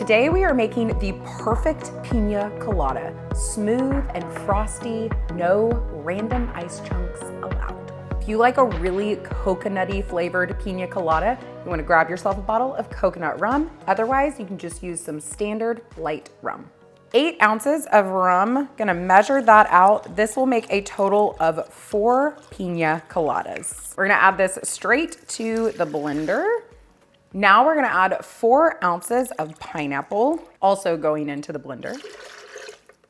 Today we are making the perfect Pina Colada. Smooth and frosty, no random ice chunks allowed. If you like a really coconutty flavored Pina Colada, you wanna grab yourself a bottle of coconut rum. Otherwise, you can just use some standard light rum. 8 ounces of rum, gonna measure that out. This will make a total of 4 Pina Coladas. We're gonna add this straight to the blender. Now we're gonna add 4 ounces of pineapple, also going into the blender.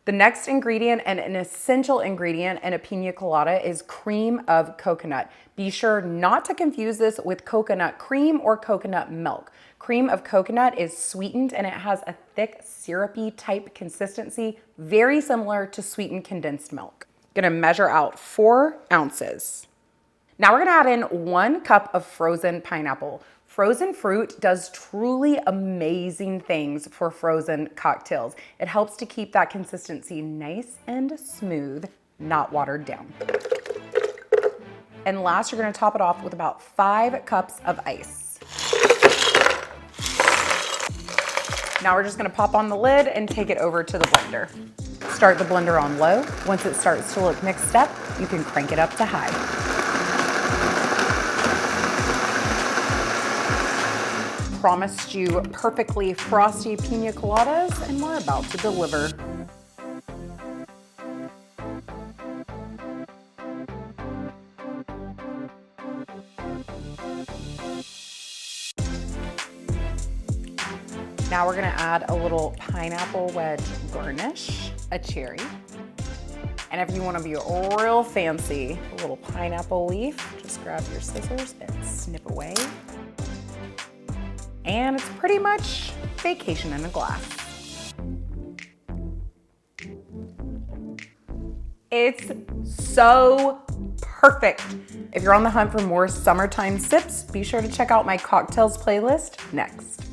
The next ingredient and an essential ingredient in a pina colada is cream of coconut. Be sure not to confuse this with coconut cream or coconut milk. Cream of coconut is sweetened and it has a thick syrupy type consistency, very similar to sweetened condensed milk. Gonna measure out 4 ounces. Now we're gonna add in 1 cup of frozen pineapple. Frozen fruit does truly amazing things for frozen cocktails. It helps to keep that consistency nice and smooth, not watered down. And last, you're gonna top it off with about 5 cups of ice. Now we're just gonna pop on the lid and take it over to the blender. Start the blender on low. Once it starts to look mixed up, you can crank it up to high. Promised you perfectly frosty pina coladas, and we're about to deliver. Now we're gonna add a little pineapple wedge garnish, a cherry. And if you wanna be real fancy, a little pineapple leaf, just grab your scissors and snip away. And it's pretty much vacation in a glass. It's so perfect. If you're on the hunt for more summertime sips, be sure to check out my cocktails playlist next.